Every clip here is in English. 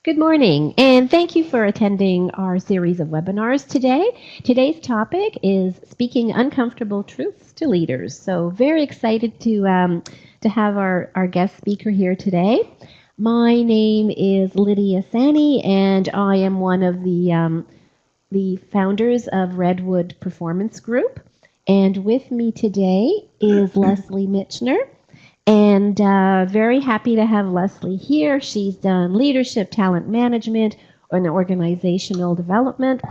Good morning, and thank you for attending our series of webinars today. Today's topic is speaking uncomfortable truths to leaders. So very excited to have our guest speaker here today. My name is Lydia Sani, and I am one of the founders of Redwood Performance Group. And with me today is Leslie Mitchner. And very happy to have Leslie here. She's done leadership, talent management, and organizational development.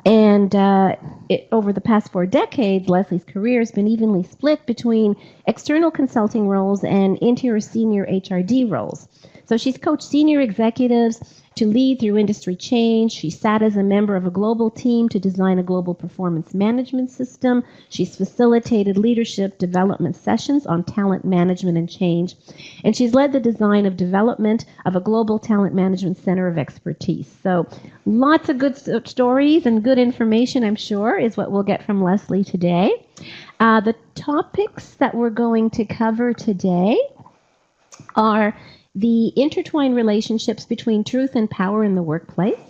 And over the past 4 decades, Leslie's career has been evenly split between external consulting roles and interior senior HRD roles. So she's coached senior executives to lead through industry change. She sat as a member of a global team to design a global performance management system. She's facilitated leadership development sessions on talent management and change. And she's led the design of development of a global talent management center of expertise. So lots of good stories and good information, I'm sure, is what we'll get from Leslie today. The topics that we're going to cover today are the intertwined relationships between truth and power in the workplace.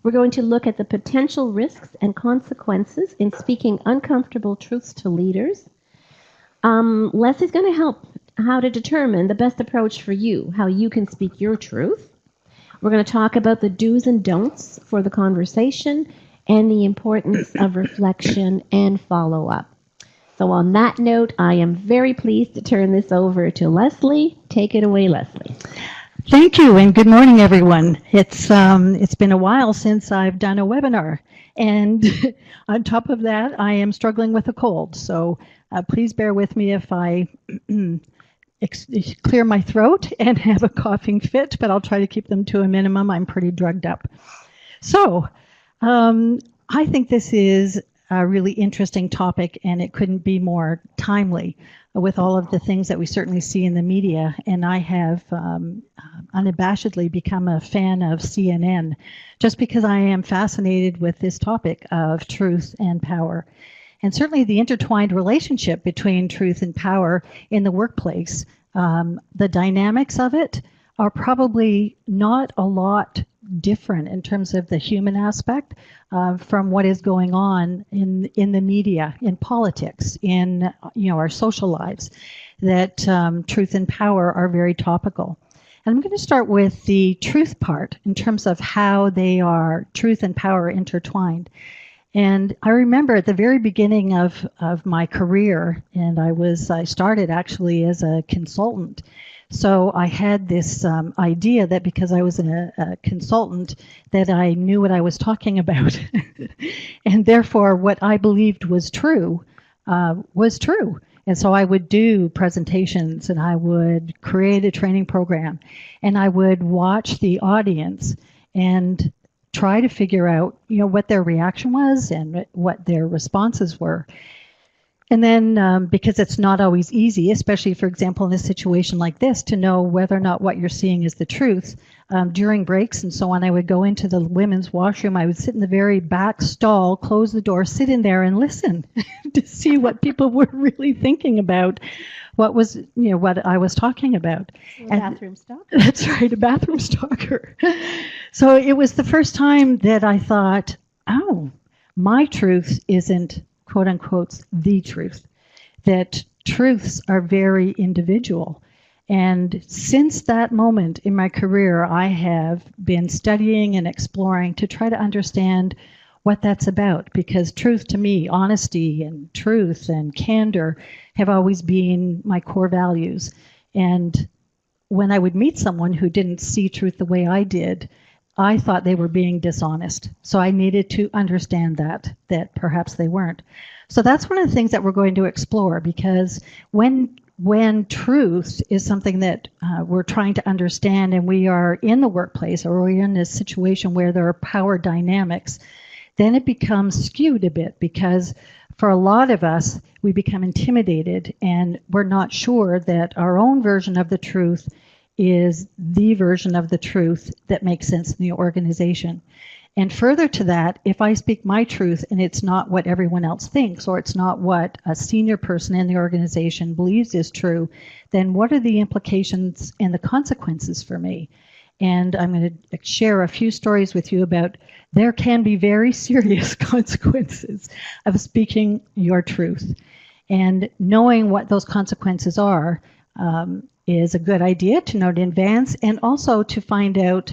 We're going to look at the potential risks and consequences in speaking uncomfortable truths to leaders. Leslie's going to help how to determine the best approach for you, how you can speak your truth. We're going to talk about the do's and don'ts for the conversation and the importance of reflection and follow-up. So on that note, I am very pleased to turn this over to Leslie. Take it away, Leslie. Thank you, and good morning, everyone. It's been a while since I've done a webinar, and on top of that, I am struggling with a cold. So please bear with me if I clear my throat and have a coughing fit, but I'll try to keep them to a minimum. I'm pretty drugged up. So I think this is a really interesting topic, and it couldn't be more timely with all of the things that we certainly see in the media. And I have unabashedly become a fan of CNN just because I am fascinated with this topic of truth and power. And certainly the intertwined relationship between truth and power in the workplace, the dynamics of it are probably not a lot different in terms of the human aspect from what is going on in the media, in politics, in our social lives, that truth and power are very topical. And I'm going to start with the truth part in terms of how they are, truth and power intertwined. And I remember at the very beginning of my career, and I started actually as a consultant. So I had this idea that because I was a consultant, that I knew what I was talking about. And therefore, what I believed was true was true. And so I would do presentations, and I would create a training program, and I would watch the audience and try to figure out, what their reaction was and what their responses were. And then because it's not always easy, especially, for example, in a situation like this, to know whether or not what you're seeing is the truth. During breaks and so on, I would go into the women's washroom. I would sit in the very back stall, close the door, sit in there and listen to see what people were really thinking about what was, what I was talking about. A bathroom stalker. That's right, a bathroom stalker. So it was the first time that I thought, oh, my truth isn't quote unquote the truth, that truths are very individual. And since that moment in my career, I have been studying and exploring to try to understand what that's about, because truth to me, honesty and truth and candor have always been my core values. And when I would meet someone who didn't see truth the way I did, I thought they were being dishonest. So I needed to understand that perhaps they weren't. So that's one of the things that we're going to explore, because when truth is something that we're trying to understand, and we are in the workplace or we're in a situation where there are power dynamics, then it becomes skewed a bit, because for a lot of us, we become intimidated and we're not sure that our own version of the truth is the version of the truth that makes sense in the organization. And further to that, if I speak my truth and it's not what everyone else thinks, or it's not what a senior person in the organization believes is true, then what are the implications and the consequences for me? And I'm going to share a few stories with you about there can be very serious consequences of speaking your truth. And knowing what those consequences are is a good idea to note in advance, and also to find out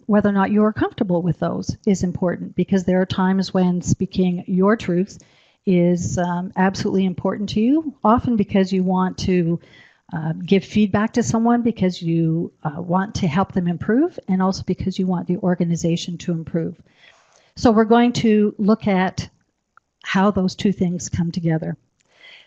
whether or not you are comfortable with those is important, because there are times when speaking your truth is absolutely important to you, often because you want to give feedback to someone, because you want to help them improve, and also because you want the organization to improve. So we're going to look at how those two things come together.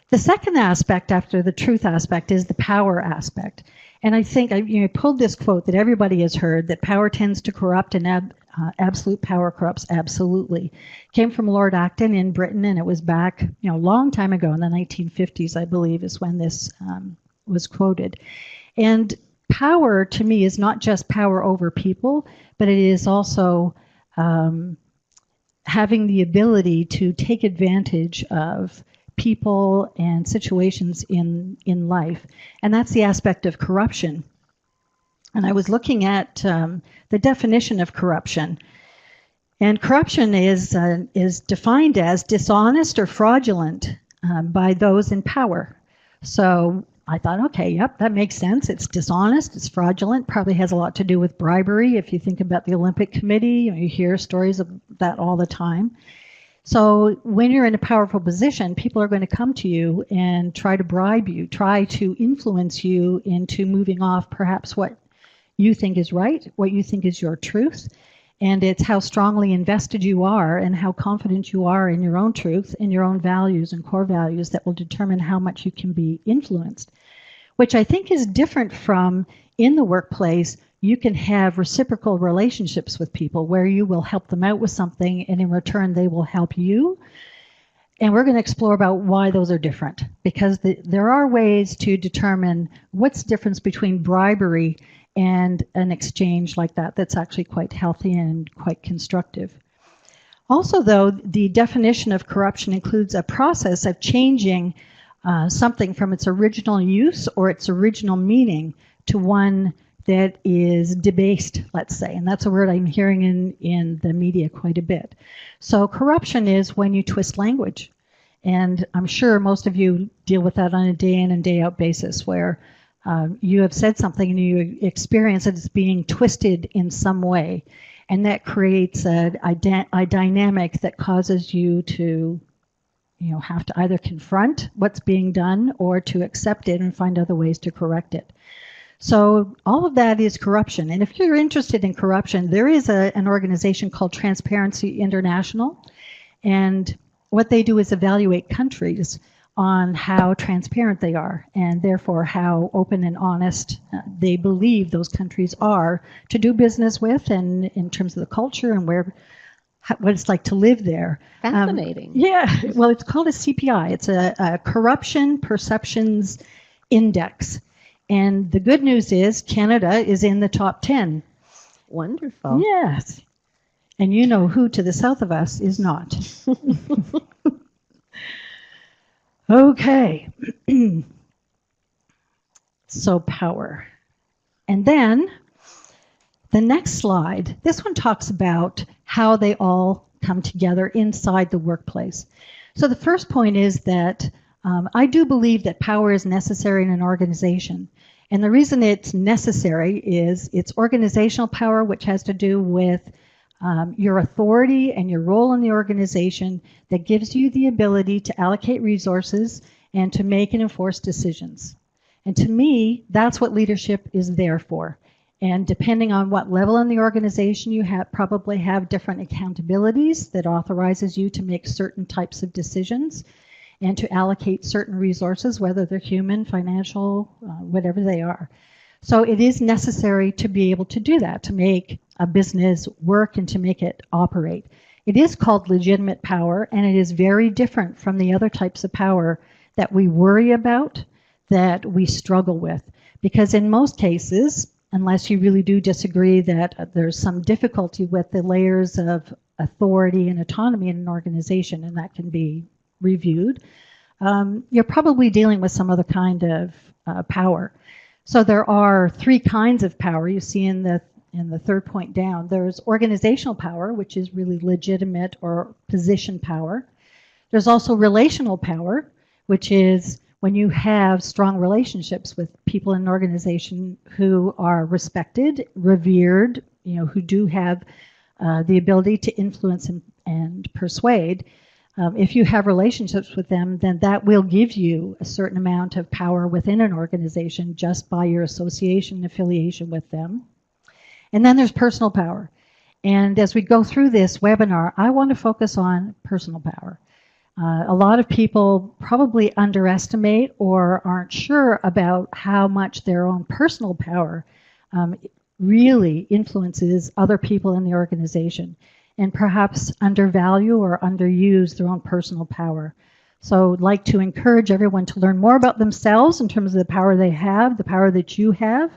The second aspect after the truth aspect is the power aspect. And I think I pulled this quote that everybody has heard, that power tends to corrupt and absolute power corrupts absolutely. It came from Lord Acton in Britain, and it was back a long time ago in the 1950s, I believe, is when this was quoted. And power to me is not just power over people, but it is also having the ability to take advantage of people and situations in life. And that's the aspect of corruption. And I was looking at the definition of corruption. And corruption is defined as dishonest or fraudulent by those in power. So I thought, okay, yep, that makes sense. It's dishonest, it's fraudulent, probably has a lot to do with bribery. If you think about the Olympic Committee, you hear stories of that all the time. So when you're in a powerful position, people are going to come to you and try to bribe you, try to influence you into moving off perhaps what you think is right, what you think is your truth. And it's how strongly invested you are and how confident you are in your own truth and your own values and core values that will determine how much you can be influenced, which I think is different from in the workplace. You can have reciprocal relationships with people where you will help them out with something, and in return they will help you. And we're going to explore about why those are different, because there are ways to determine what's the difference between bribery and an exchange like that that's actually quite healthy and quite constructive. Also, though, the definition of corruption includes a process of changing something from its original use or its original meaning to one that is debased, let's say. And that's a word I'm hearing in the media quite a bit. So corruption is when you twist language. And I'm sure most of you deal with that on a day in and day out basis, where you have said something and you experience it as being twisted in some way. And that creates a dynamic that causes you to have to either confront what's being done or to accept it and find other ways to correct it. So all of that is corruption. And if you're interested in corruption, there is an organization called Transparency International. And what they do is evaluate countries on how transparent they are, and therefore how open and honest they believe those countries are to do business with, and in terms of the culture and what it's like to live there. Fascinating. Yeah, well, it's called a CPI. It's a Corruption Perceptions Index. And the good news is Canada is in the top 10. Wonderful. Yes. And you know who to the south of us is not. Okay. So power. And then the next slide, this one talks about how they all come together inside the workplace. So the first point is that I do believe that power is necessary in an organization. And the reason it's necessary is it's organizational power, which has to do with your authority and your role in the organization, that gives you the ability to allocate resources and to make and enforce decisions. And to me, that's what leadership is there for. And depending on what level in the organization you probably have different accountabilities that authorizes you to make certain types of decisions and to allocate certain resources, whether they're human, financial, whatever they are. So it is necessary to be able to do that, to make a business work and to make it operate. It is called legitimate power, and it is very different from the other types of power that we worry about, that we struggle with. Because in most cases, unless you really do disagree that there's some difficulty with the layers of authority and autonomy in an organization, and that can be reviewed, you're probably dealing with some other kind of power. So there are three kinds of power you see in the third point down. There's organizational power, which is really legitimate or position power. There's also relational power, which is when you have strong relationships with people in an organization who are respected, revered, who do have the ability to influence and persuade. If you have relationships with them, then that will give you a certain amount of power within an organization just by your association and affiliation with them. And then there's personal power. And as we go through this webinar, I want to focus on personal power. A lot of people probably underestimate or aren't sure about how much their own personal power really influences other people in the organization, and perhaps undervalue or underuse their own personal power. So I'd like to encourage everyone to learn more about themselves in terms of the power they have, the power that you have,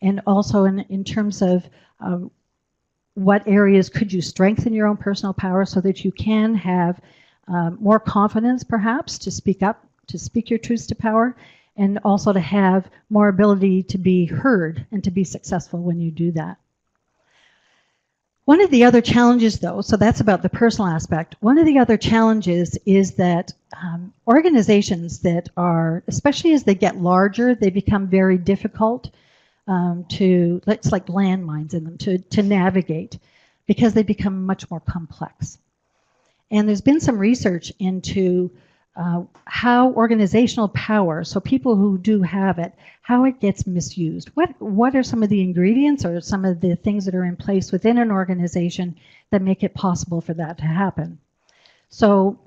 and also in terms of what areas could you strengthen your own personal power so that you can have more confidence perhaps to speak up, to speak your truths to power, and also to have more ability to be heard and to be successful when you do that. One of the other challenges, though, so that's about the personal aspect. One of the other challenges is that organizations that are, especially as they get larger, they become very difficult it's like landmines in them to navigate because they become much more complex. And there's been some research into how organizational power, so people who do have it, how it gets misused. What are some of the ingredients or some of the things that are in place within an organization that make it possible for that to happen? So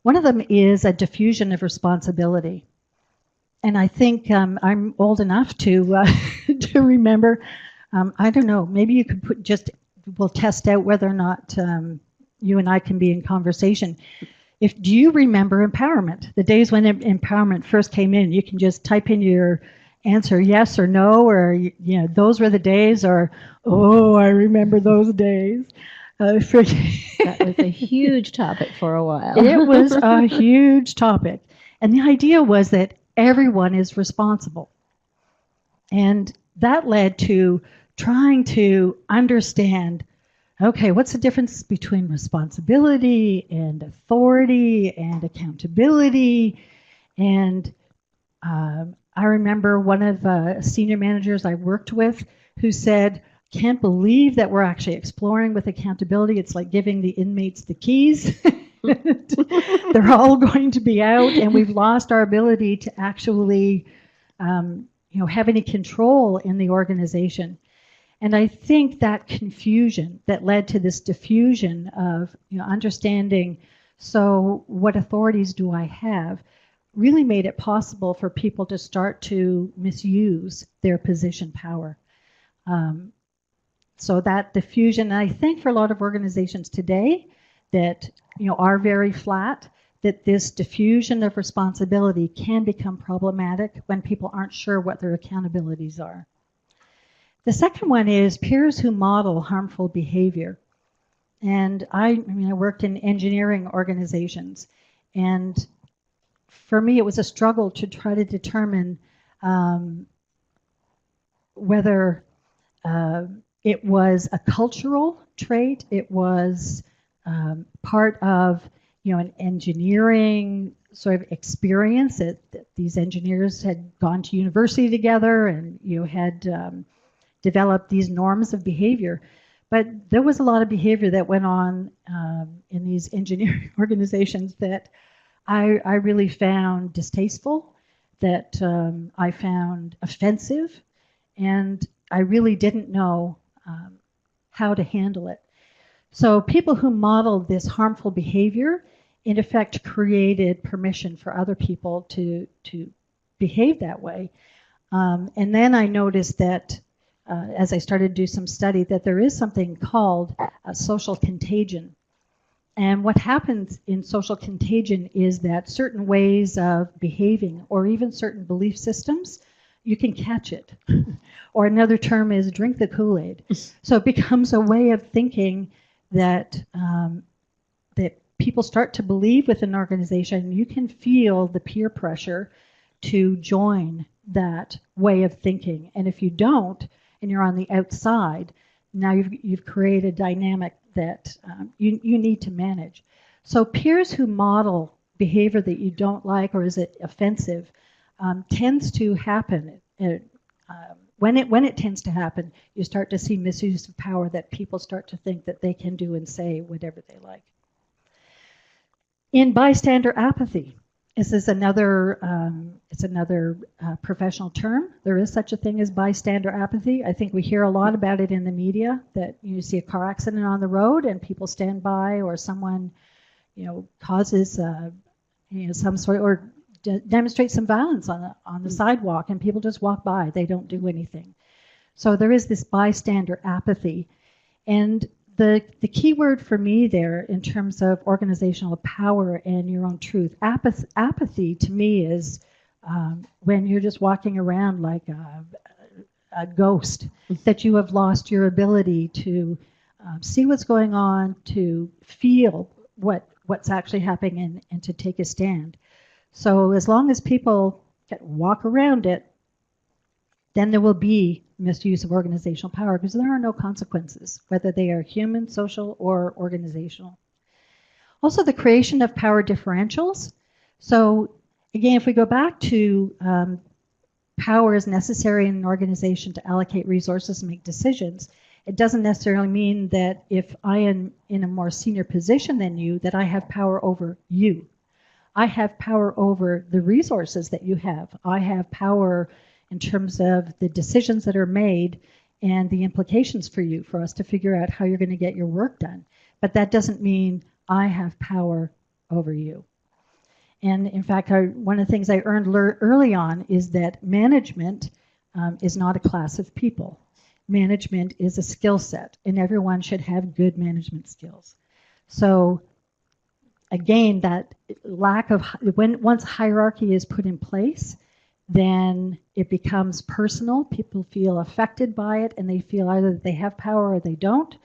one of them is a diffusion of responsibility. And I think I'm old enough to to remember, I don't know, maybe you could we'll test out whether or not you and I can be in conversation. Do you remember empowerment? The days when empowerment first came in, you can just type in your answer yes or no, or those were the days, or oh, I remember those days. That was a huge topic for a while. It was a huge topic. And the idea was that everyone is responsible. And that led to trying to understand, okay, what's the difference between responsibility and authority and accountability? And I remember one of the senior managers I worked with who said, can't believe that we're actually exploring with accountability. It's like giving the inmates the keys. They're all going to be out, and we've lost our ability to actually have any control in the organization. And I think that confusion that led to this diffusion of understanding, so what authorities do I have, really made it possible for people to start to misuse their position power. So that diffusion, and I think for a lot of organizations today that are very flat, that this diffusion of responsibility can become problematic when people aren't sure what their accountabilities are. The second one is peers who model harmful behavior. And I worked in engineering organizations, and for me it was a struggle to try to determine whether it was a cultural trait, it was part of an engineering sort of experience that these engineers had gone to university together and had developed these norms of behavior. But there was a lot of behavior that went on in these engineering organizations that I really found distasteful, that I found offensive, and I really didn't know how to handle it. So people who modeled this harmful behavior, in effect, created permission for other people to behave that way. And then I noticed that as I started to do some study, that there is something called social contagion. And what happens in social contagion is that certain ways of behaving, or even certain belief systems, you can catch it. Or another term is drink the Kool-Aid. So it becomes a way of thinking that that people start to believe with an organization. You can feel the peer pressure to join that way of thinking. And if you don't, and you're on the outside, now you've created a dynamic that you need to manage. So peers who model behavior that you don't like or is it offensive tends to happen. When it tends to happen, you start to see misuse of power, that people start to think that they can do and say whatever they like. In bystander apathy, this is another professional term. There is such a thing as bystander apathy. I think we hear a lot about it in the media, that you see a car accident on the road and people stand by, or someone, causes, some sort, or demonstrates some violence on the sidewalk, and people just walk by. They don't do anything. So there is this bystander apathy, and the key word for me there in terms of organizational power and your own truth, apathy to me is when you're just walking around like a ghost, that you have lost your ability to see what's going on, to feel what's actually happening, and to take a stand. So as long as people walk around it, then there will be misuse of organizational power, because there are no consequences, whether they are human, social, or organizational. Also, the creation of power differentials. So again, if we go back to power is necessary in an organization to allocate resources and make decisions, it doesn't necessarily mean that if I am in a more senior position than you, that I have power over you. I have power over the resources that you have. I have power in terms of the decisions that are made and the implications for you, for us to figure out how you're going to get your work done. But that doesn't mean I have power over you. And in fact, one of the things I learned early on is that management is not a class of people. Management is a skill set, and everyone should have good management skills. So again, that lack of, once hierarchy is put in place, then it becomes personal. People feel affected by it, and they feel either that they have power or they don't,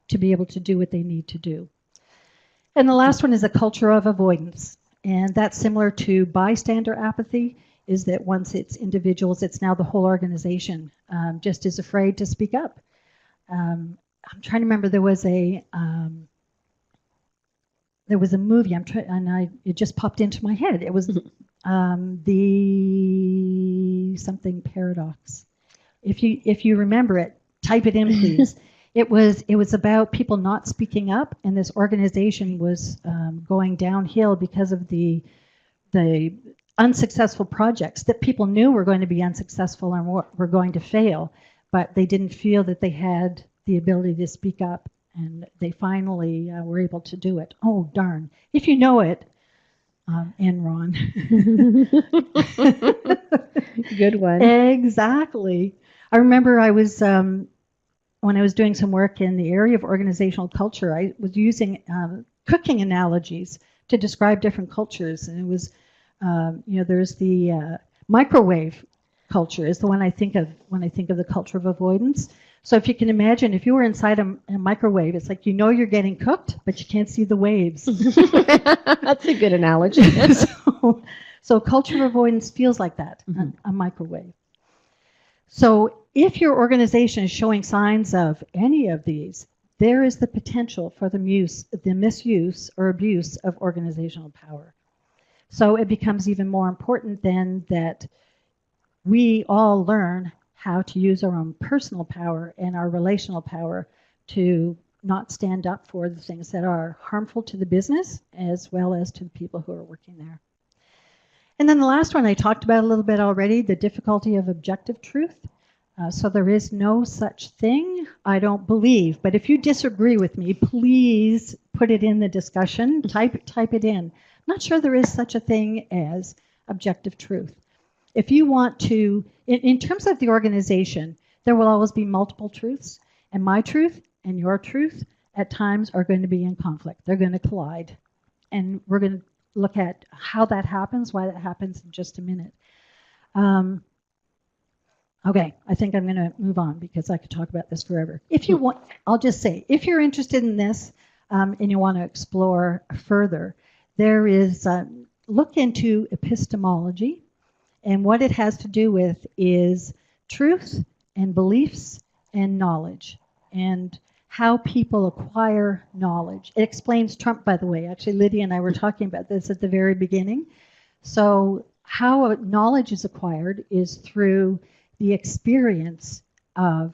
to be able to do what they need to do. And the last one is a culture of avoidance. And that's similar to bystander apathy, is that once it's individuals, it's now the whole organization just is afraid to speak up. I'm trying to remember, there was a movie, it just popped into my head. It was the something paradox. If you remember it, type it in, please. It was about people not speaking up, and this organization was going downhill because of the unsuccessful projects that people knew were going to be unsuccessful and were going to fail, but they didn't feel that they had the ability to speak up, and they finally were able to do it. Oh, darn. If you know it, Enron. Good one. Exactly. I remember I was, when I was doing some work in the area of organizational culture, I was using cooking analogies to describe different cultures. And it was, there's the microwave culture is the one I think of when I think of the culture of avoidance. So if you can imagine, if you were inside a microwave, it's like you're getting cooked, but you can't see the waves. That's a good analogy. So culture of avoidance feels like that, a microwave. So if your organization is showing signs of any of these, there is the potential for the misuse or abuse of organizational power. So it becomes even more important then that we all learn how to use our own personal power and our relational power to not stand up for the things that are harmful to the business as well as to the people who are working there. And then the last one I talked about a little bit already, the difficulty of objective truth. So there is no such thing, I don't believe. But if you disagree with me, please put it in the discussion. Type it in. I'm not sure there is such a thing as objective truth. If you want to, in terms of the organization, there will always be multiple truths. And my truth and your truth at times are going to be in conflict. They're going to collide. And we're going to look at how that happens, why that happens in just a minute. Okay, I think I'm going to move on because I could talk about this forever. If you want, I'll just say, if you're interested in this and you want to explore further, there is, look into epistemology And what it has to do with is truth and beliefs and knowledge and how people acquire knowledge. It explains Trump, by the way. Actually, Lydia and I were talking about this at the very beginning. So how knowledge is acquired is through the experience of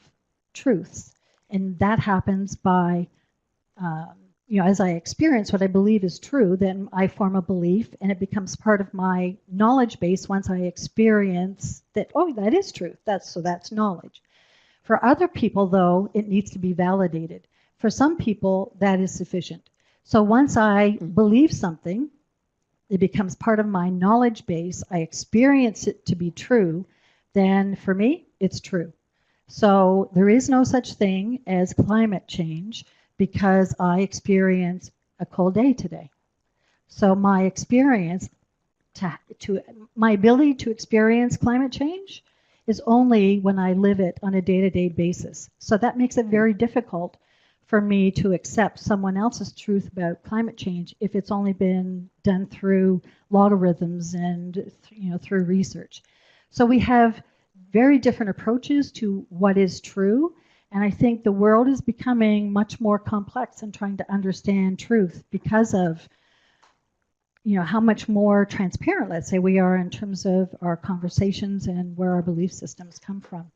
truths. And that happens by, as I experience what I believe is true, then I form a belief and it becomes part of my knowledge base once I experience that, oh, that is true. That's knowledge. For other people, though, it needs to be validated. For some people, that is sufficient. So once I believe something, it becomes part of my knowledge base, I experience it to be true, then for me, it's true. So there is no such thing as climate change because I experience a cold day today. So my experience, my ability to experience climate change is only when I live it on a day-to-day basis. So that makes it very difficult for me to accept someone else's truth about climate change if it's only been done through logarithms and through research. So we have very different approaches to what is true, and I think the world is becoming much more complex in trying to understand truth because of how much more transparent, let's say, we are in terms of our conversations and where our belief systems come from.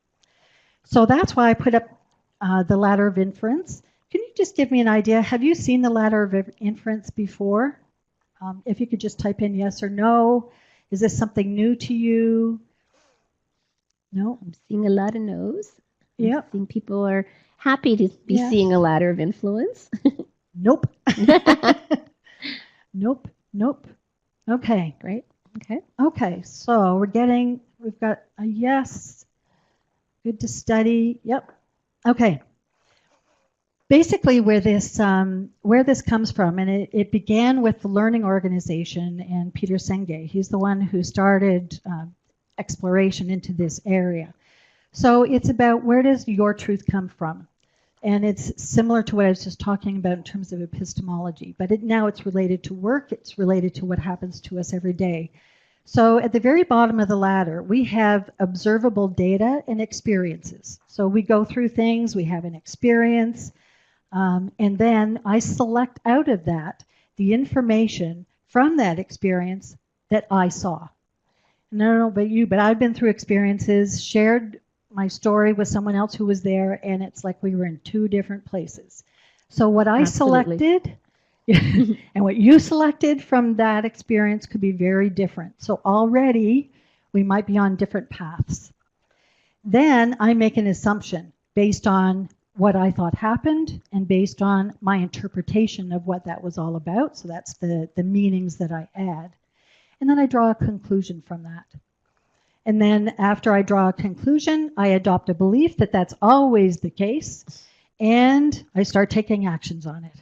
So that's why I put up the ladder of inference. Can you just give me an idea? Have you seen the ladder of inference before? If you could just type in yes or no. Is this something new to you? No? I'm seeing a lot of no's. Yeah. I think people are happy to be seeing a ladder of influence. Nope. Nope. Okay. Great. Okay. Okay, so we've got a yes. Good to study. Yep. Okay. Basically, where this comes from, and it began with the learning organization and Peter Senge. He's the one who started exploration into this area. So it's about where does your truth come from? And it's similar to what I was just talking about in terms of epistemology, but now it's related to work, it's related to what happens to us every day. So at the very bottom of the ladder, we have observable data and experiences. So we go through things, we have an experience, and then I select out of that the information from that experience that I saw. And I don't know about you, but I've been through experiences, shared my story with someone else who was there, and it's like we were in two different places. So what I selected and what you selected from that experience could be very different. So already we might be on different paths. Then I make an assumption based on what I thought happened and based on my interpretation of what that was all about. So that's the meanings that I add. And then I draw a conclusion from that. And then after I draw a conclusion, I adopt a belief that that's always the case, and I start taking actions on it.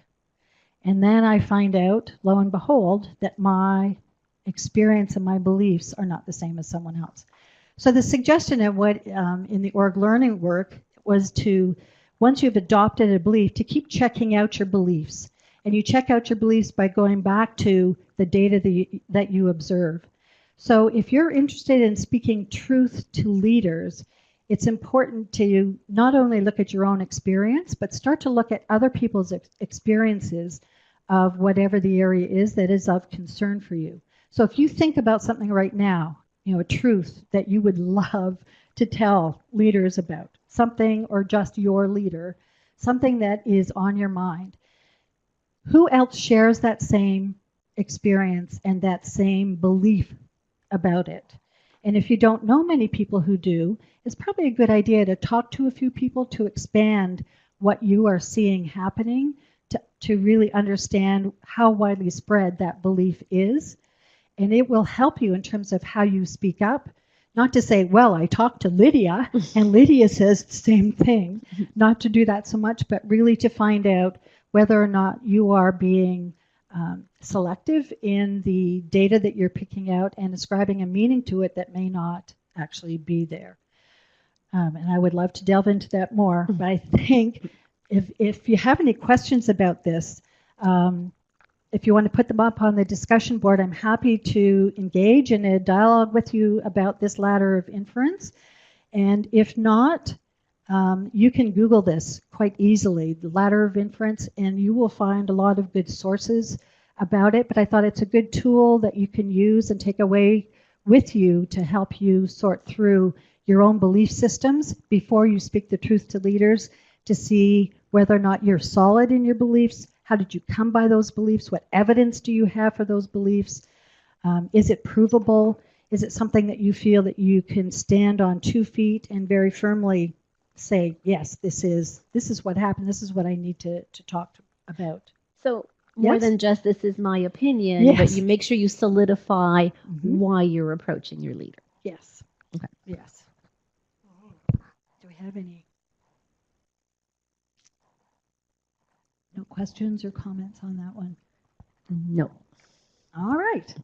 And then I find out, lo and behold, that my experience and my beliefs are not the same as someone else. So the suggestion of what in the org learning work was to, once you've adopted a belief, to keep checking out your beliefs. And you check out your beliefs by going back to the data that you observe. So if you're interested in speaking truth to leaders, it's important to not only look at your own experience, but start to look at other people's experiences of whatever the area is that is of concern for you. So if you think about something right now, a truth that you would love to tell leaders about, something or just your leader, something that is on your mind, who else shares that same experience and that same belief about it? And if you don't know many people who do, it's probably a good idea to talk to a few people to expand what you are seeing happening, to really understand how widely spread that belief is. And it will help you in terms of how you speak up. Not to say, well, I talked to Lydia, and Lydia says the same thing. Not to do that so much, but really to find out whether or not you are being selective in the data that you're picking out and ascribing a meaning to it that may not actually be there. And I would love to delve into that more, but I think if you have any questions about this, if you want to put them up on the discussion board, I'm happy to engage in a dialogue with you about this ladder of inference. And if not, you can Google this quite easily, the ladder of inference, and you will find a lot of good sources about it. But I thought it's a good tool that you can use and take away with you to help you sort through your own belief systems before you speak the truth to leaders, to see whether or not you're solid in your beliefs. How did you come by those beliefs? What evidence do you have for those beliefs? Is it provable? Is it something that you feel that you can stand on 2 feet and very firmly say, yes, this is what happened, this is what I need to talk about? So more Yes? than just this is my opinion, Yes. but you make sure you solidify why you're approaching your leader. Yes. Okay. Yes. Do we have any? No questions or comments on that one? No. All right.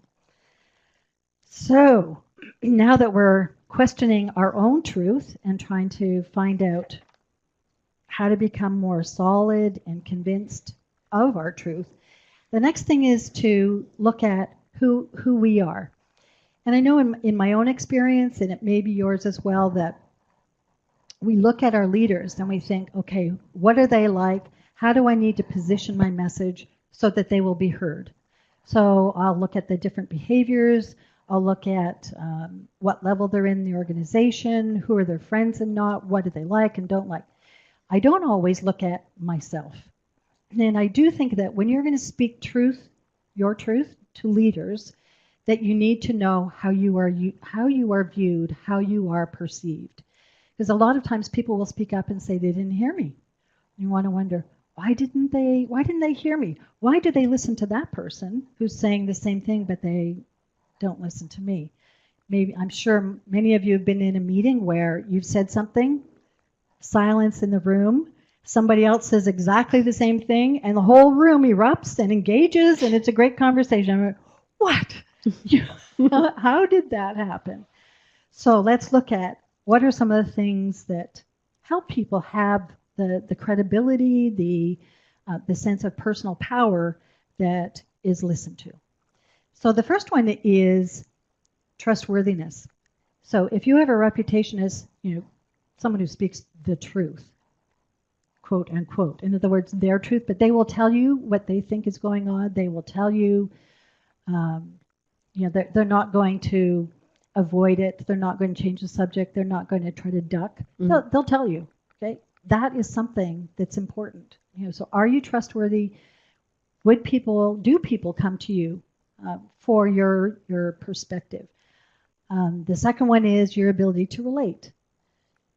So now that we're questioning our own truth and trying to find out how to become more solid and convinced of our truth, the next thing is to look at who we are. And I know in my own experience, and it may be yours as well, that we look at our leaders and we think, okay, what are they like? How do I need to position my message so that they will be heard? So I'll look at the different behaviors. I'll look at what level they're in the organization, who are their friends and not, what do they like and don't like. I don't always look at myself. And I do think that when you're going to speak truth, your truth, to leaders, that you need to know how you are viewed, how you are perceived. Because a lot of times people will speak up and say they didn't hear me. You want to wonder, why didn't they hear me? Why do they listen to that person who's saying the same thing but they don't listen to me? Maybe, I'm sure many of you have been in a meeting where you've said something, silence in the room, somebody else says exactly the same thing, and the whole room erupts and engages, and it's a great conversation. I'm like, what? How did that happen? So let's look at what are some of the things that help people have the credibility, the sense of personal power that is listened to. So the first one is trustworthiness. So if you have a reputation as someone who speaks the truth, quote unquote, in other words, their truth, but they will tell you what they think is going on. They will tell you, they're not going to avoid it. They're not going to change the subject. They're not going to try to duck. They'll tell you. Okay, that is something that's important. So are you trustworthy? Do people come to you for your perspective? The second one is your ability to relate.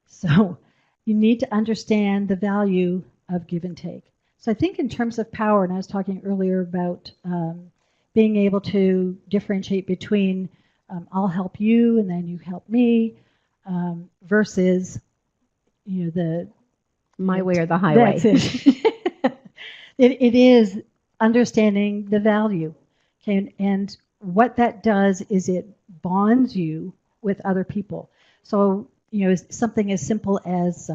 So you need to understand the value of give and take. So I think in terms of power, and I was talking earlier about being able to differentiate between I'll help you and then you help me versus the my way or the highway. That's it. It is understanding the value. Okay, and what that does is it bonds you with other people. So something as simple as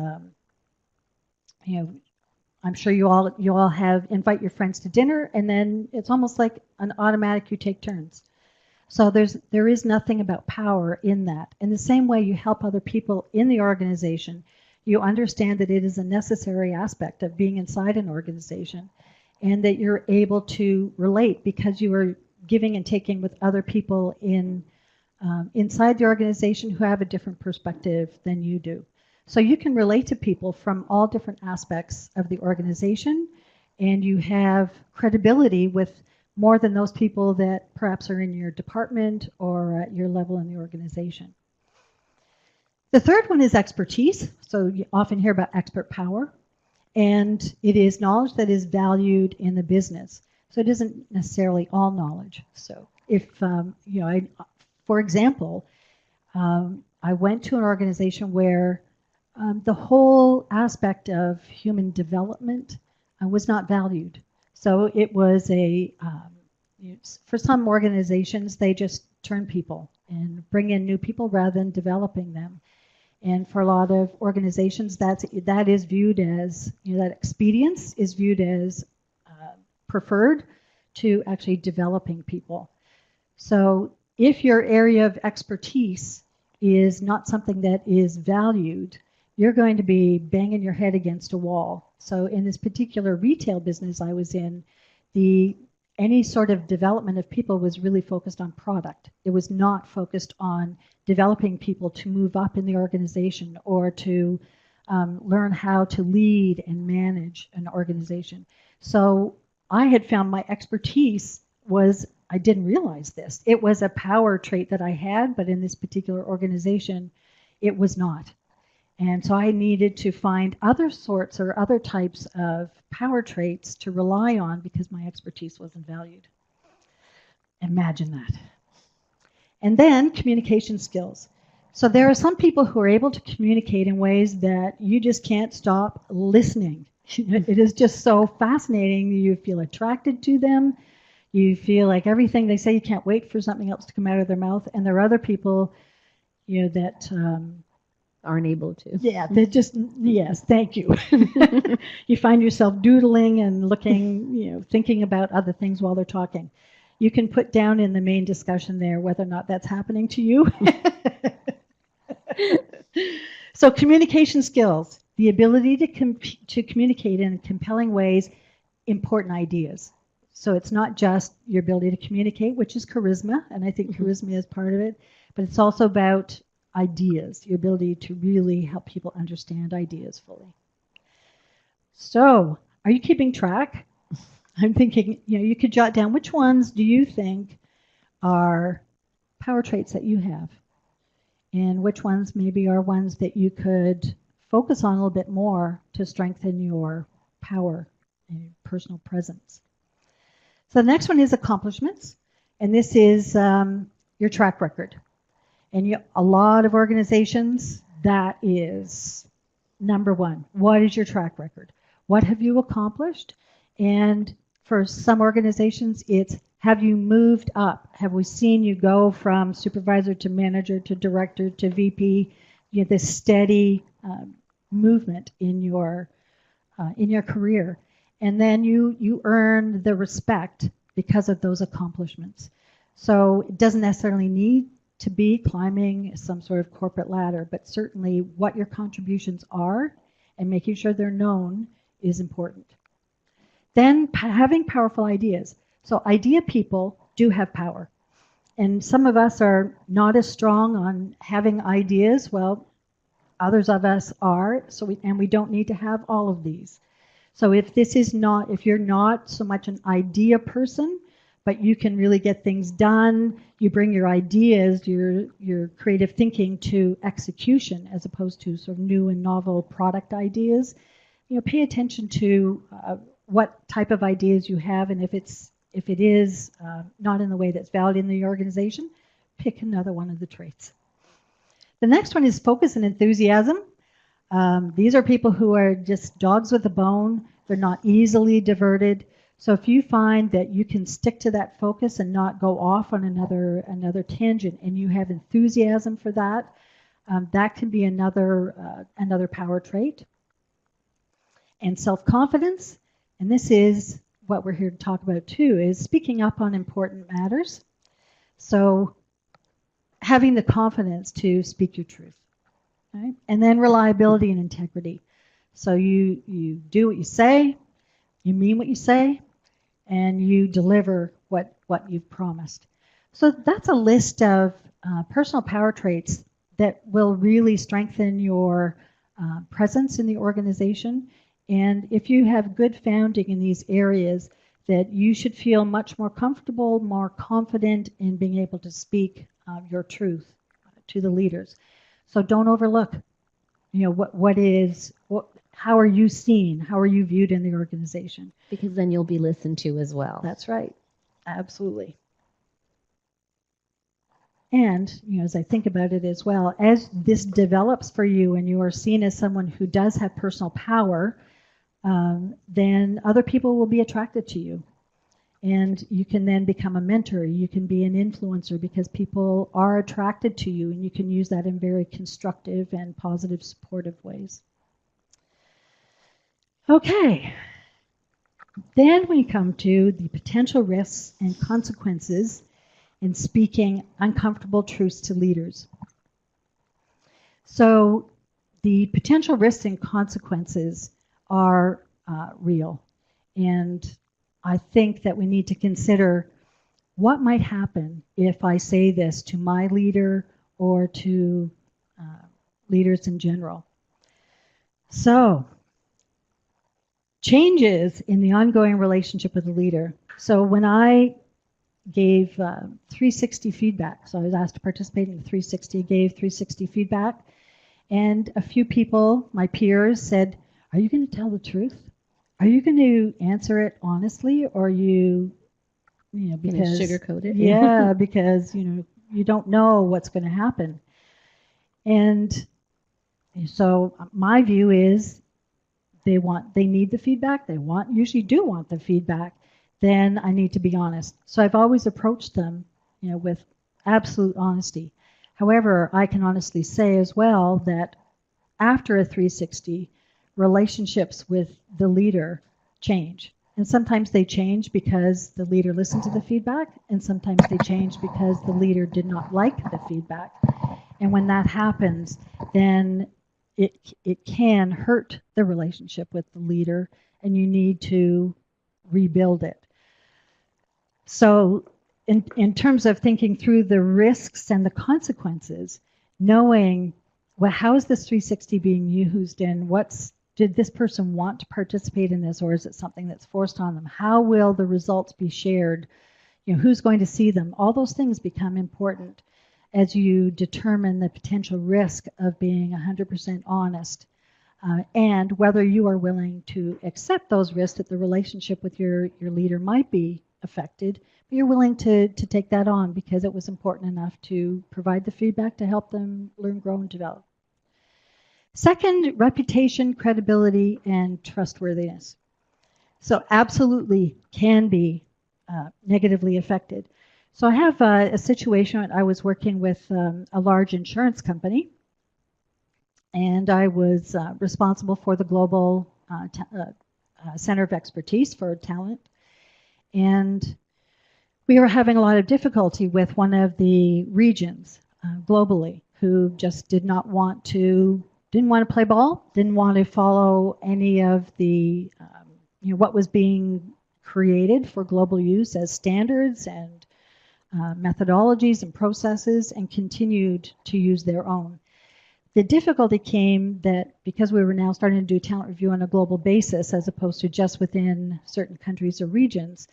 I'm sure you all have invite your friends to dinner, and then it's almost like an automatic, you take turns. So there is nothing about power in that. In the same way you help other people in the organization, you understand that it is a necessary aspect of being inside an organization, and that you're able to relate because you are giving and taking with other people inside the organization who have a different perspective than you do. So you can relate to people from all different aspects of the organization, and you have credibility with more than those people that perhaps are in your department or at your level in the organization. The third one is expertise. So you often hear about expert power, and it is knowledge that is valued in the business. So it isn't necessarily all knowledge. So if, for example, I went to an organization where the whole aspect of human development was not valued. So it was for some organizations, they just turn people and bring in new people rather than developing them. And for a lot of organizations, that is viewed as, that expedience is viewed as preferred to actually developing people. So if your area of expertise is not something that is valued, you're going to be banging your head against a wall. So in this particular retail business I was in, any sort of development of people was really focused on product. It was not focused on developing people to move up in the organization or to learn how to lead and manage an organization. So I had found my expertise was, I didn't realize this, it was a power trait that I had, but in this particular organization, it was not. And so I needed to find other sorts or other types of power traits to rely on because my expertise wasn't valued. Imagine that. And then communication skills. So there are some people who are able to communicate in ways that you just can't stop listening. It is just so fascinating. You feel attracted to them. You feel like everything they say, you can't wait for something else to come out of their mouth. And there are other people, that aren't able to. Yeah, they just, yes, thank you. You find yourself doodling and looking, thinking about other things while they're talking. You can put down in the main discussion there whether or not that's happening to you. So communication skills, the ability to communicate in compelling ways, important ideas. So it's not just your ability to communicate, which is charisma, and I think charisma is part of it, but it's also about ideas, your ability to really help people understand ideas fully. So, are you keeping track? I'm thinking, you could jot down which ones do you think are power traits that you have, and which ones maybe are ones that you could focus on a little bit more to strengthen your power and personal presence. So the next one is accomplishments, and this is your track record. And a lot of organizations, that is number one. What is your track record? What have you accomplished? And for some organizations, it's have you moved up? Have we seen you go from supervisor to manager to director to VP? This steady movement in your career. And then you earn the respect because of those accomplishments. So it doesn't necessarily need to be climbing some sort of corporate ladder, but certainly what your contributions are and making sure they're known is important. Then having powerful ideas. So idea people do have power. And some of us are not as strong on having ideas. Well, others of us are, and we don't need to have all of these. So if you're not so much an idea person, but you can really get things done, you bring your ideas, your creative thinking to execution as opposed to sort of new and novel product ideas, pay attention to what type of ideas you have, and if it is not in the way that's valued in the organization, pick another one of the traits. The next one is focus and enthusiasm. These are people who are just dogs with a bone. They're not easily diverted. So if you find that you can stick to that focus and not go off on another tangent, and you have enthusiasm for that, that can be another power trait. And self-confidence, and this is what we're here to talk about too, is speaking up on important matters. So having the confidence to speak your truth. Right? And then reliability and integrity. So you do what you say, you mean what you say, and you deliver what you've promised. So that's a list of personal power traits that will really strengthen your presence in the organization. And if you have good founding in these areas, that you should feel much more comfortable, more confident in being able to speak your truth to the leaders. So don't overlook, how are you seen? How are you viewed in the organization? Because then you'll be listened to as well. That's right. Absolutely. And, as I think about it as well, as this develops for you and you are seen as someone who does have personal power, then other people will be attracted to you. And you can then become a mentor. You can be an influencer because people are attracted to you, and you can use that in very constructive and positive, supportive ways. Okay. Then we come to the potential risks and consequences in speaking uncomfortable truths to leaders. So the potential risks and consequences are real. And I think that we need to consider what might happen if I say this to my leader or to leaders in general. So, changes in the ongoing relationship with the leader. So when I gave 360 feedback, so I was asked to participate in the 360, gave 360 feedback, and a few people, my peers, said, "Are you going to tell the truth? Are you going to answer it honestly, or are you because sugarcoat it?" Yeah, because you don't know what's going to happen. And so my view is they need the feedback, usually do want the feedback, then I need to be honest. So I've always approached them, with absolute honesty. However, I can honestly say as well that after a 360, relationships with the leader change. And sometimes they change because the leader listened to the feedback, and sometimes they change because the leader did not like the feedback. And when that happens, then it can hurt the relationship with the leader, and you need to rebuild it. So in terms of thinking through the risks and the consequences, knowing, well, how is this 360 being used, and did this person want to participate in this, or is it something that's forced on them? How will the results be shared? Who's going to see them? All those things become important as you determine the potential risk of being 100% honest, and whether you are willing to accept those risks that the relationship with your leader might be affected, but you're willing to take that on because it was important enough to provide the feedback to help them learn, grow, and develop. Second, reputation, credibility, and trustworthiness. So absolutely can be negatively affected. So I have a situation. I was working with a large insurance company, and I was responsible for the global center of expertise for talent. And we were having a lot of difficulty with one of the regions globally who just didn't want to play ball, didn't want to follow any of the what was being created for global use as standards and methodologies and processes, and continued to use their own. The difficulty came that because we were now starting to do talent review on a global basis as opposed to just within certain countries or regions,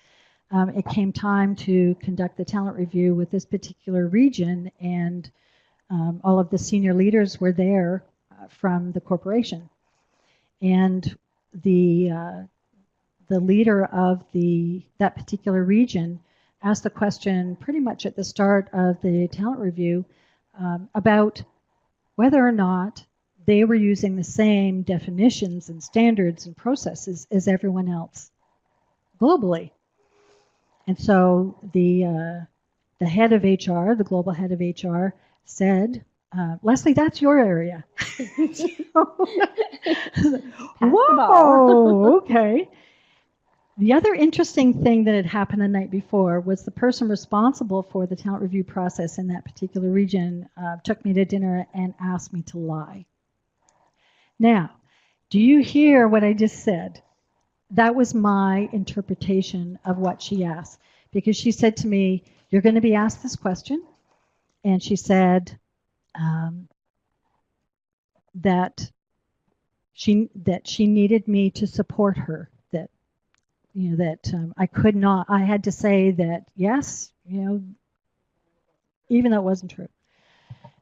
it came time to conduct the talent review with this particular region, and all of the senior leaders were there from the corporation. And the leader of that particular region asked the question pretty much at the start of the talent review about whether or not they were using the same definitions and standards and processes as everyone else globally. And so the head of HR, the global head of HR, said, "Leslie, that's your area." Whoa, okay. The other interesting thing that had happened the night before was the person responsible for the talent review process in that particular region took me to dinner and asked me to lie. Now, do you hear what I just said? That was my interpretation of what she asked, because she said to me, "You're going to be asked this question," and she said that she needed me to support her. I could not. I had to say that yes, even though it wasn't true.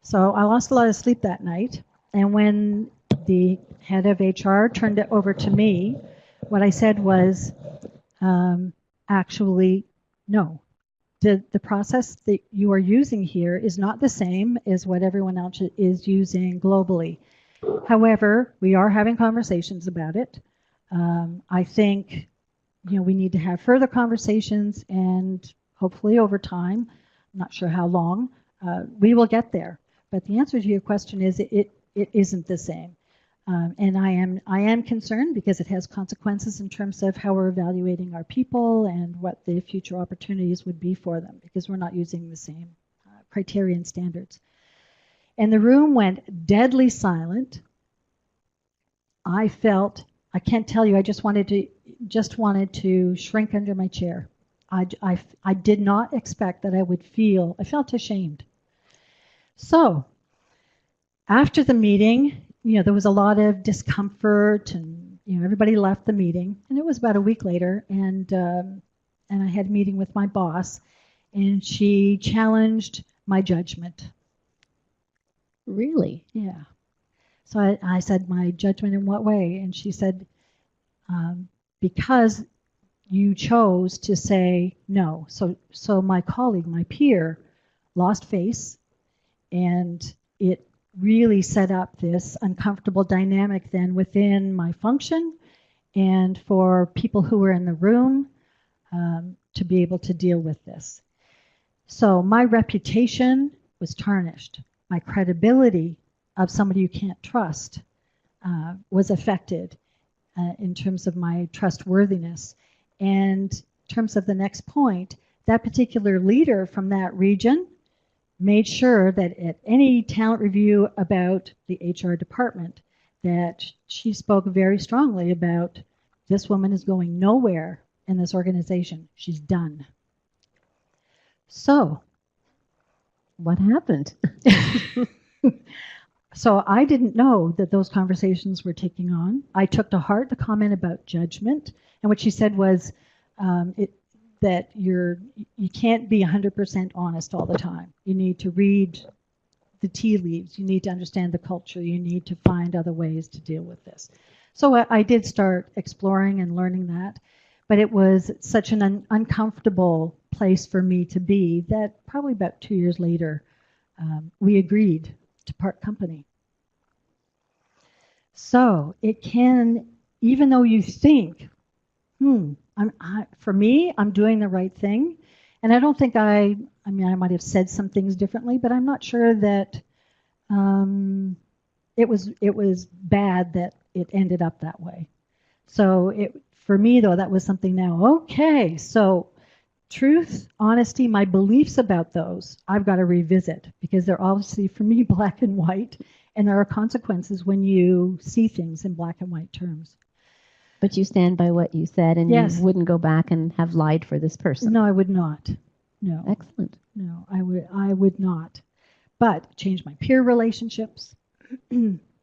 So I lost a lot of sleep that night. And when the head of HR turned it over to me, what I said was, actually, no. The process that you are using here is not the same as what everyone else is using globally. However, we are having conversations about it. I think we need to have further conversations, and hopefully over time, I'm not sure how long, we will get there. But the answer to your question is it isn't the same. And I am concerned because it has consequences in terms of how we're evaluating our people and what the future opportunities would be for them, because we're not using the same criteria and standards. And the room went deadly silent. I can't tell you, I just wanted to shrink under my chair. I did not expect that I felt ashamed. So after the meeting, there was a lot of discomfort, and everybody left the meeting. And it was about a week later, and I had a meeting with my boss, and she challenged my judgment. Really? Yeah. So I said, my judgment in what way? And she said, because you chose to say no. So my colleague, my peer, lost face, and it really set up this uncomfortable dynamic then within my function and for people who were in the room to be able to deal with this. So my reputation was tarnished. My credibility of somebody you can't trust was affected in terms of my trustworthiness. And in terms of the next point, that particular leader from that region made sure that at any talent review about the HR department, that she spoke very strongly about, this woman is going nowhere in this organization. She's done. So, what happened? So I didn't know that those conversations were taking on. I took to heart the comment about judgment, and what she said was that you can't be 100% honest all the time. You need to read the tea leaves. You need to understand the culture. You need to find other ways to deal with this. So I did start exploring and learning that, but it was such an uncomfortable place for me to be that probably about 2 years later, we agreed to part company. So it can, even though you think, for me, I'm doing the right thing, and I don't think I might have said some things differently, but I'm not sure that it was bad that it ended up that way. So for me, though, that was something now, okay, so truth, honesty, my beliefs about those, I've got to revisit, because they're obviously, for me, black and white, and there are consequences when you see things in black and white terms. But you stand by what you said, and yes. You wouldn't go back and have lied for this person. No, I would not. No. Excellent. No, I would not. But change my peer relationships,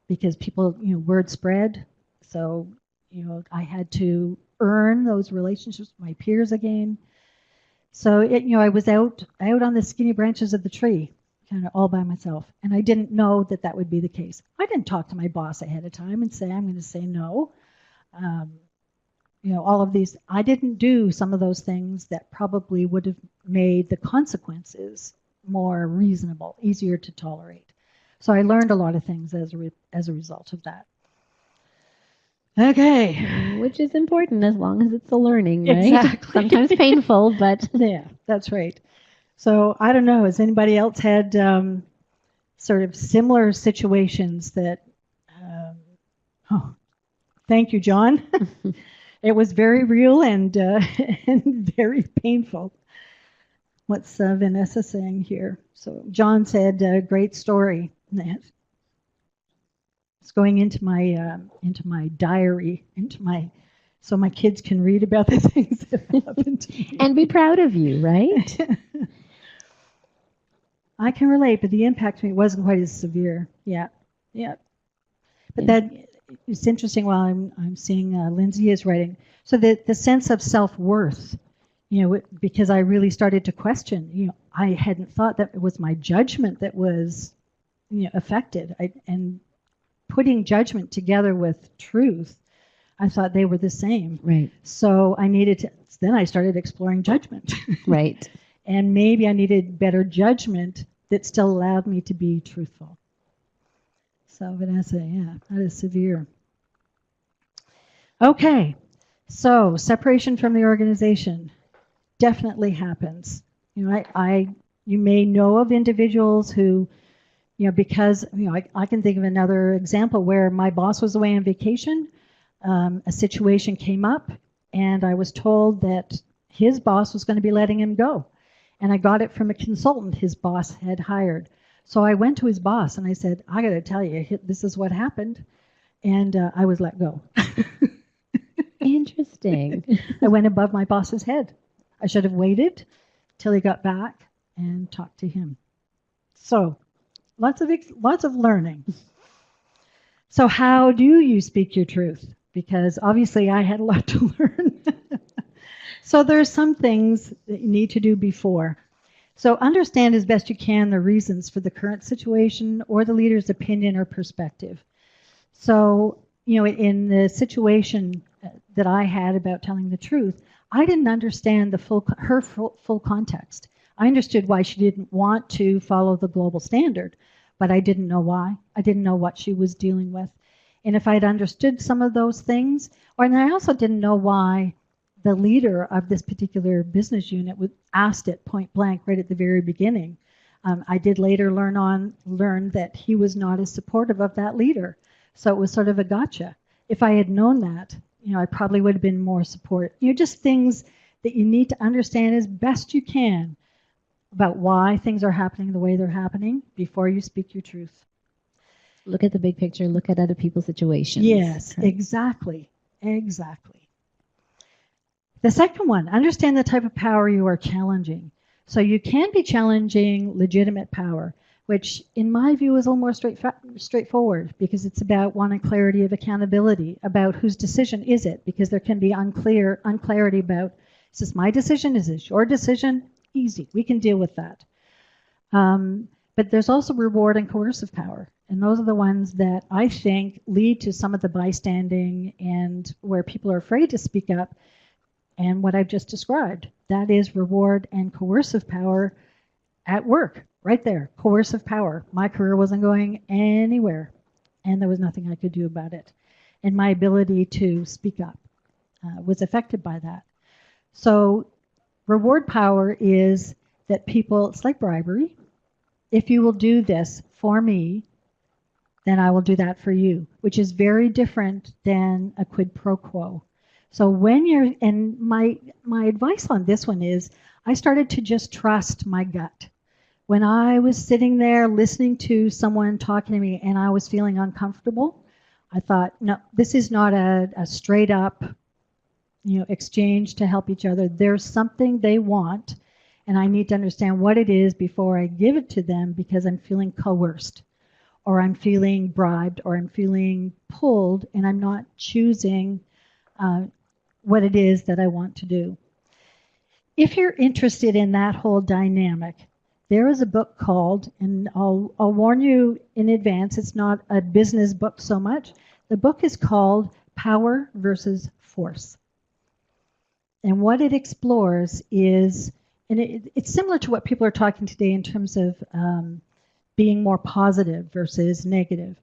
because people, word spread. So, I had to earn those relationships with my peers again. So I was out on the skinny branches of the tree, kind of all by myself, and I didn't know that would be the case. I didn't talk to my boss ahead of time and say I'm going to say no. All of these, I didn't do some of those things that probably would have made the consequences more reasonable, easier to tolerate. So I learned a lot of things as a result of that. Okay. Which is important as long as it's a learning, right? Exactly. Sometimes painful, but... Yeah, that's right. So I don't know, has anybody else had sort of similar situations that... thank you, John. It was very real and very painful. What's Vanessa saying here? So John said, great story. It's going into my diary, so my kids can read about the things that happened to me. And be proud of you, right? I can relate, but the impact to me wasn't quite as severe. Yeah. But that it's interesting. While I'm seeing Lindsay is writing, so the sense of self-worth, because I really started to question. I hadn't thought that it was my judgment that was, affected. And putting judgment together with truth, I thought they were the same. Right. So then I started exploring judgment. Right. And maybe I needed better judgment that still allowed me to be truthful. So Vanessa, yeah, that is severe. Okay, so separation from the organization definitely happens. You may know of individuals who, Because I can think of another example where my boss was away on vacation. A situation came up, and I was told that his boss was going to be letting him go. And I got it from a consultant his boss had hired. So I went to his boss and I said, I got to tell you, this is what happened. And I was let go. Interesting. I went above my boss's head. I should have waited till he got back and talked to him. So lots of learning. So how do you speak your truth? Because obviously I had a lot to learn. So there are some things that you need to do before. So understand as best you can the reasons for the current situation or the leader's opinion or perspective. So, in the situation that I had about telling the truth, I didn't understand her full context. I understood why she didn't want to follow the global standard, but I didn't know why. I didn't know what she was dealing with. And if I'd understood some of those things, and I also didn't know why the leader of this particular business unit asked it point blank right at the very beginning. I did later learn that he was not as supportive of that leader. So it was sort of a gotcha. If I had known that, I probably would have been more support. Just things that you need to understand as best you can about why things are happening the way they're happening before you speak your truth. Look at the big picture. Look at other people's situations. Yes, right? Exactly. The second one, understand the type of power you are challenging. So you can be challenging legitimate power, which in my view is a little more straightforward because it's about wanting clarity of accountability, about whose decision is it, because there can be unclarity about, is this my decision, is this your decision? Easy, we can deal with that. But there's also reward and coercive power, and those are the ones that I think lead to some of the bystanding and where people are afraid to speak up. And what I've just described, that is reward and coercive power at work, right there, coercive power. My career wasn't going anywhere, and there was nothing I could do about it. And my ability to speak up was affected by that. So reward power is that it's like bribery. If you will do this for me, then I will do that for you, which is very different than a quid pro quo. So and my advice on this one is I started to just trust my gut. When I was sitting there listening to someone talking to me and I was feeling uncomfortable, I thought, no, this is not a straight up, exchange to help each other. There's something they want, and I need to understand what it is before I give it to them because I'm feeling coerced, or I'm feeling bribed, or I'm feeling pulled, and I'm not choosing what it is that I want to do. If you're interested in that whole dynamic, there is a book called, and I'll warn you in advance, it's not a business book so much. The book is called Power versus Force. And what it explores is, and it's similar to what people are talking today in terms of being more positive versus negative.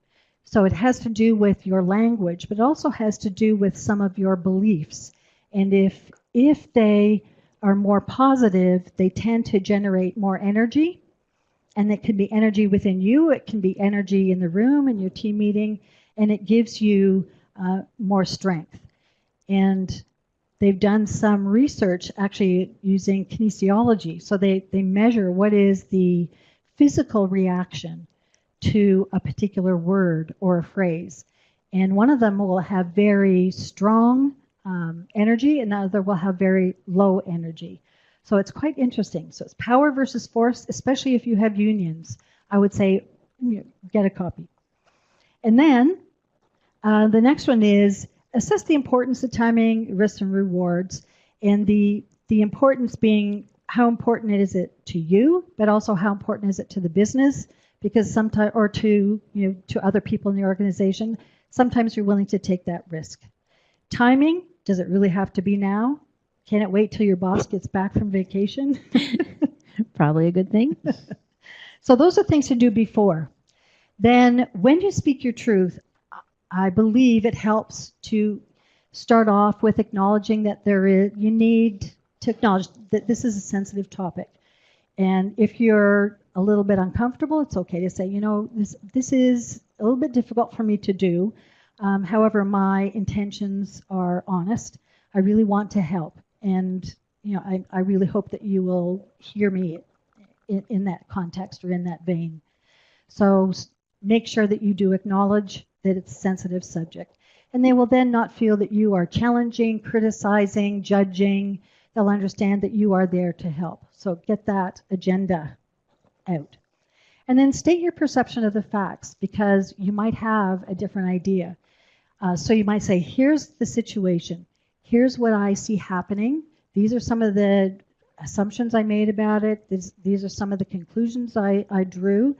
So it has to do with your language, but it also has to do with some of your beliefs. And if they are more positive, they tend to generate more energy. And it can be energy within you, it can be energy in the room, in your team meeting, and it gives you more strength. And they've done some research actually using kinesiology. So they measure what is the physical reaction to a particular word or a phrase. And one of them will have very strong energy, and the other will have very low energy. So it's quite interesting. So it's power versus force, especially if you have unions. I would say get a copy. And then the next one is assess the importance of timing, risks, and rewards. And the importance being how important is it to you, but also how important is it to the business, because sometimes, or to other people in the organization, sometimes you're willing to take that risk. Timing, does it really have to be now? Can it wait till your boss gets back from vacation? Probably a good thing. So those are things to do before. Then when you speak your truth, I believe it helps to start off with acknowledging that you need to acknowledge that this is a sensitive topic. And if you're a little bit uncomfortable, it's okay to say, this is a little bit difficult for me to do. However, my intentions are honest. I really want to help. And, I really hope that you will hear me in that context or in that vein. So make sure that you do acknowledge that it's a sensitive subject. And they will then not feel that you are challenging, criticizing, judging. They'll understand that you are there to help. So get that agenda out. And then state your perception of the facts, because you might have a different idea. So you might say, here's the situation. Here's what I see happening. These are some of the assumptions I made about it. These are some of the conclusions I drew.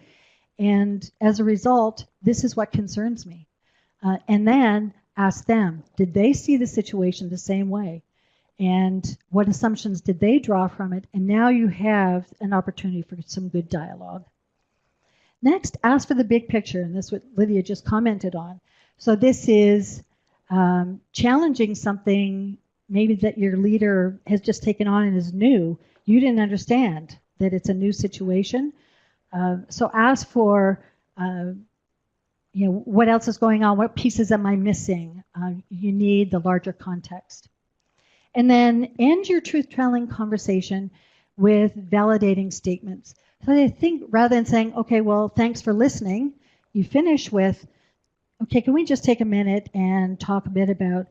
And as a result, this is what concerns me. And then ask them, did they see the situation the same way? And what assumptions did they draw from it? And now you have an opportunity for some good dialogue. Next, ask for the big picture, and this is what Lydia just commented on. So this is challenging something maybe that your leader has just taken on and is new. You didn't understand that it's a new situation. So ask for, what else is going on? What pieces am I missing? You need the larger context. And then end your truth-telling conversation with validating statements. So I think rather than saying, okay, well, thanks for listening, you finish with, okay, can we just take a minute and talk a bit about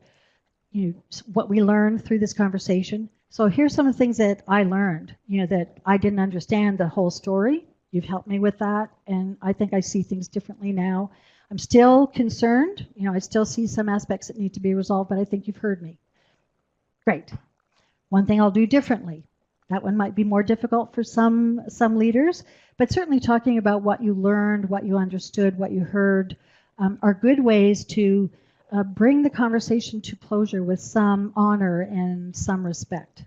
what we learned through this conversation? So here's some of the things that I learned, that I didn't understand the whole story. You've helped me with that, and I think I see things differently now. I'm still concerned. I still see some aspects that need to be resolved, but I think you've heard me. Great. One thing I'll do differently. That one might be more difficult for some leaders, but certainly talking about what you learned, what you understood, what you heard are good ways to bring the conversation to closure with some honor and some respect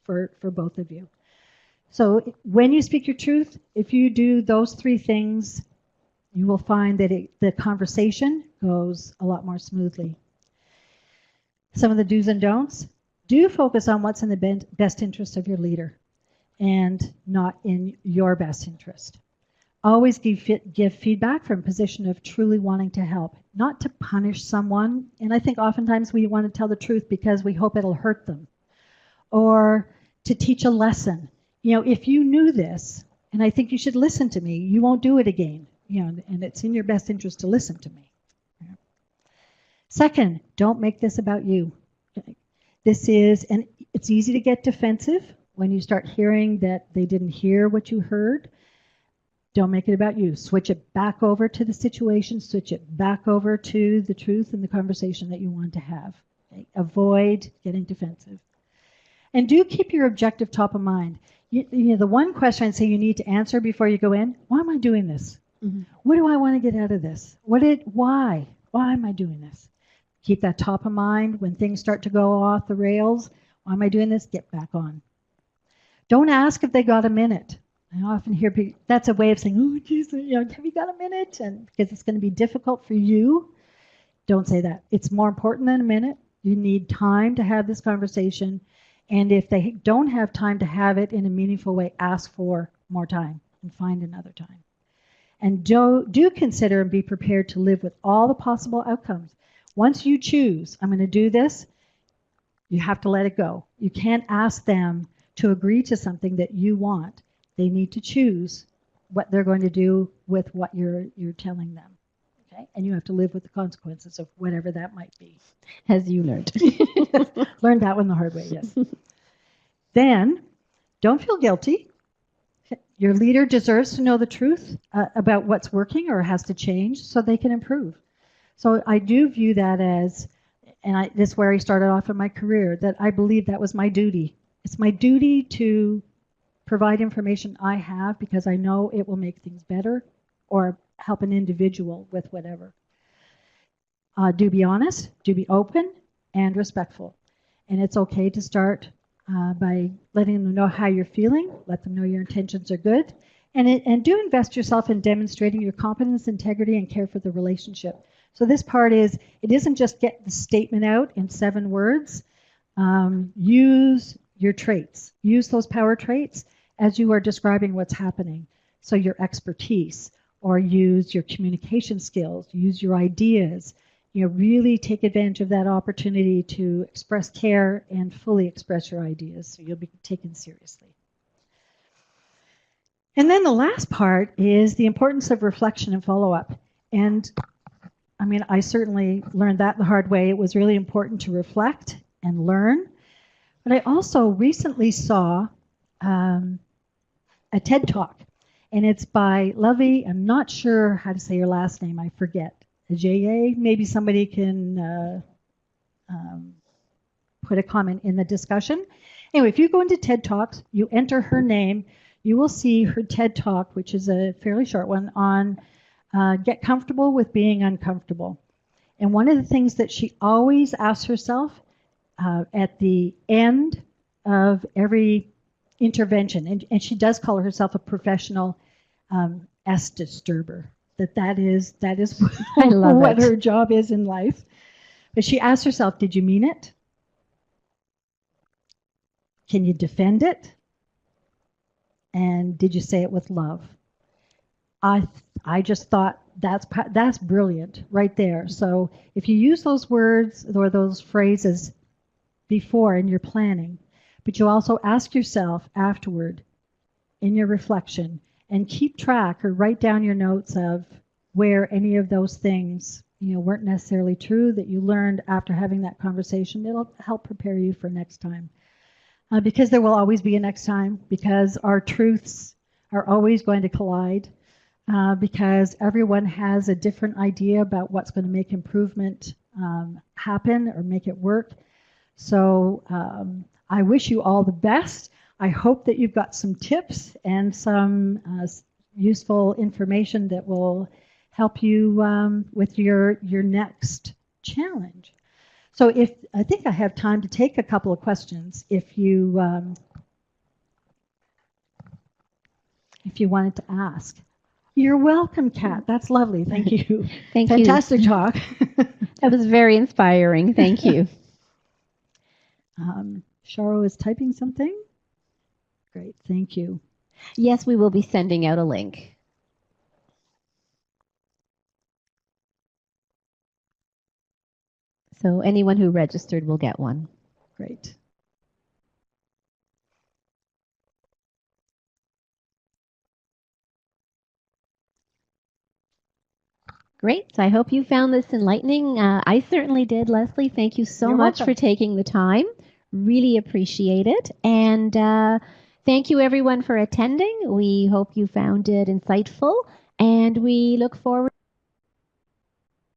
for both of you. So when you speak your truth, if you do those three things, you will find that the conversation goes a lot more smoothly. Some of the do's and don'ts. Do focus on what's in the best interest of your leader and not in your best interest. Always give feedback from a position of truly wanting to help, not to punish someone. And I think oftentimes we want to tell the truth because we hope it'll hurt them, or to teach a lesson. If you knew this, and I think you should listen to me, you won't do it again. And it's in your best interest to listen to me. Second, don't make this about you. And it's easy to get defensive when you start hearing that they didn't hear what you heard. Don't make it about you. Switch it back over to the situation, switch it back over to the truth and the conversation that you want to have. Okay? Avoid getting defensive. And do keep your objective top of mind. The one question I'd say you need to answer before you go in, why am I doing this? Mm-hmm. What do I want to get out of this? Why? Why am I doing this? Keep that top of mind. When things start to go off the rails, why am I doing this? Get back on. Don't ask if they got a minute. I often hear people, that's a way of saying, oh, geez, have you got a minute? And because it's going to be difficult for you, don't say that. It's more important than a minute. You need time to have this conversation. And if they don't have time to have it in a meaningful way, ask for more time and find another time. And do consider and be prepared to live with all the possible outcomes. Once you choose, I'm going to do this, you have to let it go. You can't ask them to agree to something that you want. They need to choose what they're going to do with what you're telling them. Okay? And you have to live with the consequences of whatever that might be. As you learned. Learned that one the hard way, yes. Then, don't feel guilty. Your leader deserves to know the truth about what's working or has to change so they can improve. So I do view that as, and this is where I started off in my career, that I believe that was my duty. It's my duty to provide information I have because I know it will make things better or help an individual with whatever. Do be honest, do be open and respectful. And it's okay to start by letting them know how you're feeling, let them know your intentions are good, and do invest yourself in demonstrating your competence, integrity, and care for the relationship. So this part is, it isn't just get the statement out in 7 words. Use your traits. Use those power traits as you are describing what's happening. So your expertise, or use your communication skills, use your ideas, really take advantage of that opportunity to express care and fully express your ideas so you'll be taken seriously. And then the last part is the importance of reflection and follow-up. And I mean, I certainly learned that the hard way. It was really important to reflect and learn. But I also recently saw a TED Talk, and it's by Lovey. I'm not sure how to say your last name. I forget. J.A. Maybe somebody can put a comment in the discussion. Anyway, if you go into TED Talks, you enter her name, you will see her TED Talk, which is a fairly short one, on get comfortable with being uncomfortable. And one of the things that she always asks herself at the end of every intervention, and she does call herself a professional disturber, that is I love what it. her job is in life. But she asks herself, did you mean it? Can you defend it? And did you say it with love? I just thought that's brilliant right there. So if you use those words or those phrases before in your planning, but you also ask yourself afterward in your reflection and keep track or write down your notes of where any of those things weren't necessarily true that you learned after having that conversation. It'll help prepare you for next time. Because there will always be a next time, because our truths are always going to collide, because everyone has a different idea about what's going to make improvement happen or make it work. So I wish you all the best. I hope that you've got some tips and some useful information that will help you with your next challenge. So I think I have time to take a couple of questions if you wanted to ask. You're welcome, Kat. That's lovely. Thank you. Thank you. Fantastic talk. That was very inspiring. Thank you. Sharo is typing something. Great. Thank you. Yes, we will be sending out a link. So anyone who registered will get one. Great. Great. So I hope you found this enlightening. I certainly did, Leslie. Thank you so You're much welcome. for taking the time. Really appreciate it. And thank you, everyone, for attending. We hope you found it insightful, and we look forward